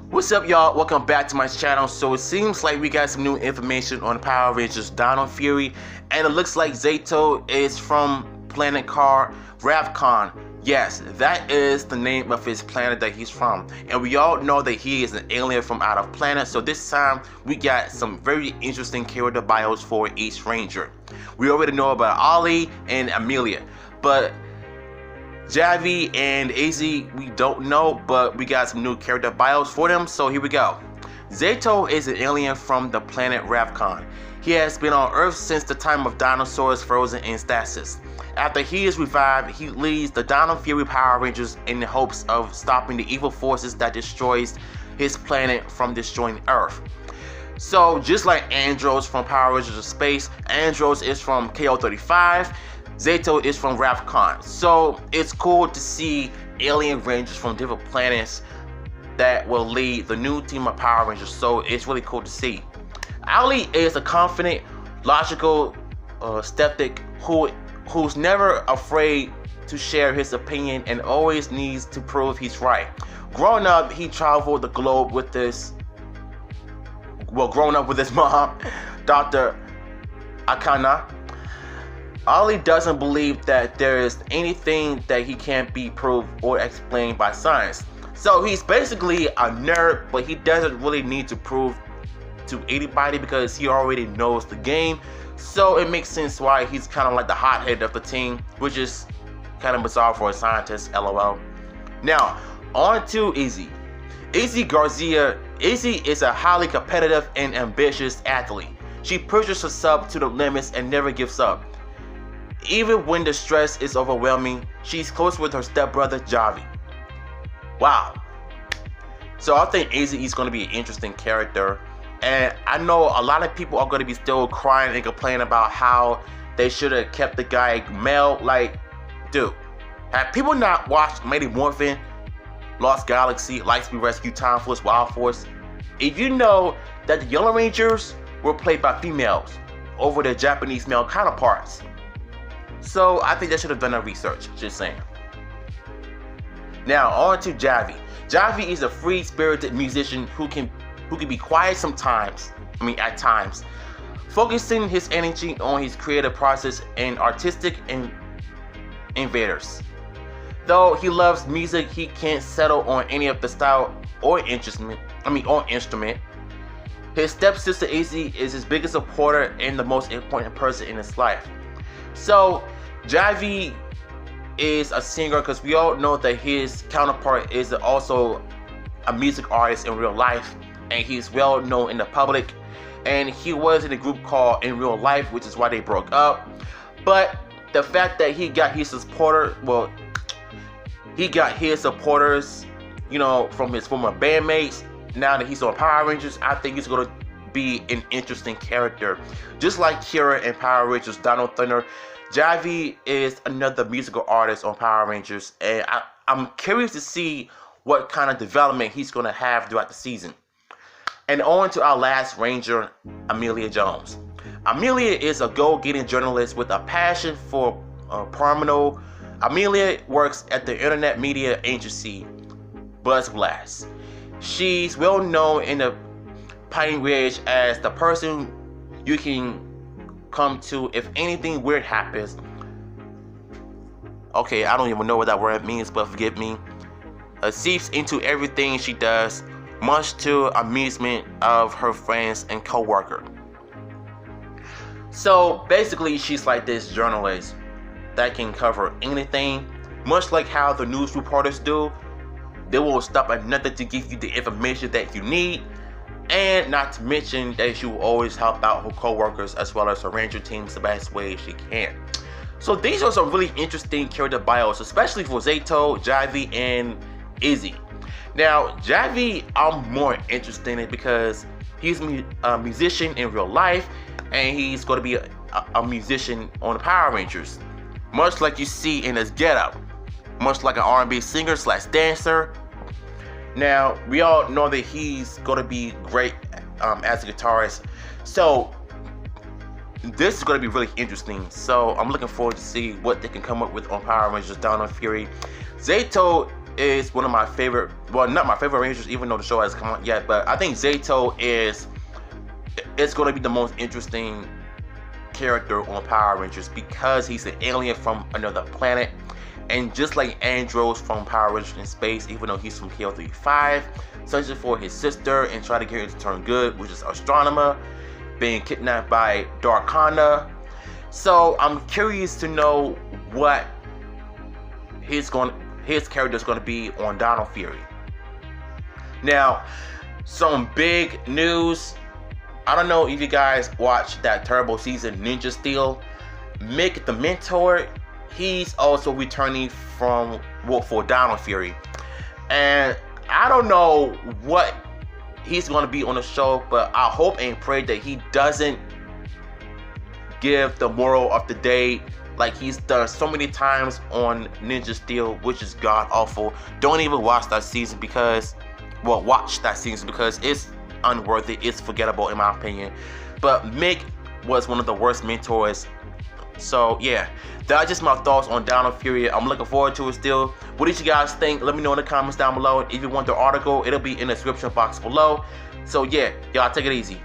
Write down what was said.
What's up, y'all? Welcome back to my channel. So it seems like we got some new information on Power Rangers Dino Fury, and it looks like Zeto is from planet called Ravcon. Yes, that is the name of his planet that he's from, and we all know that he is an alien from out of planet. So this time we got some very interesting character bios for each ranger. We already know about Ollie and Amelia, but Javi and Izzy, we don't know, but we got some new character bios for them, so here we go. Zeto is an alien from the planet Ravcon. He has been on Earth since the time of dinosaurs frozen in stasis. After he is revived, he leads the Dino Fury Power Rangers in the hopes of stopping the evil forces that destroys his planet from destroying Earth. So just like Andros from Power Rangers of Space, Andros is from KO35, Zeto is from Ravcon. So it's cool to see alien rangers from different planets that will lead the new team of Power Rangers. So it's really cool to see. Ollie is a confident, logical skeptic who's never afraid to share his opinion and always needs to prove he's right. Growing up, he traveled the globe with growing up with his mom, Dr. Akana. Ollie doesn't believe that there is anything that he can't be proved or explained by science. So he's basically a nerd, but he doesn't really need to prove to anybody because he already knows the game. So it makes sense why he's kind of like the hothead of the team, which is kind of bizarre for a scientist, lol. Now, on to Izzy. Izzy Garcia. Izzy is a highly competitive and ambitious athlete. She pushes herself to the limits and never gives up. Even when the stress is overwhelming, she's close with her stepbrother Javi. Wow. So I think Izzy is going to be an interesting character. And I know a lot of people are going to be still crying and complaining about how they should have kept the guy male. Like, dude, have people not watched Mighty Morphin, Lost Galaxy, Lightspeed Rescue, Time Force, Wild Force? If you know that the Yellow Rangers were played by females over their Japanese male counterparts. So I think they should have done their research, just saying. Now on to Javi. Javi is a free-spirited musician who can be quiet sometimes, at times, focusing his energy on his creative process and artistic inventors. Though he loves music, he can't settle on any of the style or instrument. His stepsister Izzy is his biggest supporter and the most important person in his life. So Javi is a singer because we all know that his counterpart is also a music artist in real life, and he's well known in the public, and he was in a group called In Real Life, which is why they broke up. But the fact that he got his supporters, from his former bandmates, now that he's on Power Rangers, I think he's going to be an interesting character. Just like Kira in Power Rangers Dino Thunder, Javi is another musical artist on Power Rangers, and I'm curious to see what kind of development he's going to have throughout the season. And on to our last ranger, Amelia Jones. Amelia is a go-getting journalist with a passion for paranormal. Amelia works at the internet media agency BuzzBlast. She's well known in the Pine Ridge as the person you can come to if anything weird happens. Okay, I don't even know what that word means, but forgive me. Seeps into everything she does, much to amusement of her friends and co-worker. So basically, she's like this journalist that can cover anything, much like how the news reporters do. They will stop at nothing to give you the information that you need, and not to mention that she will always help out her co-workers as well as her ranger teams the best way she can. So these are some really interesting character bios, especially for Zeto, Javi, and Izzy. Now Javi, I'm more interested in it because he's a musician in real life, and he's going to be a musician on the Power Rangers, much like you see in his getup, much like an R&B singer / dancer. Now we all know that he's going to be great as a guitarist, so this is going to be really interesting. So I'm looking forward to see what they can come up with on Power Rangers Dino Fury. Zeto is one of my favorite, well, not my favorite Rangers, even though the show hasn't come out yet, but I think Zeto is going to be the most interesting character on Power Rangers because he's an alien from another planet. And just like Andros from Power Rangers in Space, even though he's from KO35, searching for his sister and trying to get her to turn good, which is Astronomer, being kidnapped by Darkana. So I'm curious to know what his character is going to be on Dino Fury. Now, some big news. I don't know if you guys watched that terrible season, Ninja Steel. Mick the Mentor, he's also returning for Dino Fury. And I don't know what he's going to be on the show, but I hope and pray that he doesn't give the moral of the day like he's done so many times on Ninja Steel, which is god awful. Don't even watch that season because it's unworthy, it's forgettable in my opinion. But Mick was one of the worst mentors. So yeah, that's just my thoughts on Dino Fury. I'm looking forward to it still. What did you guys think? Let me know in the comments down below. If you want the article, it'll be in the description box below. So yeah, y'all take it easy.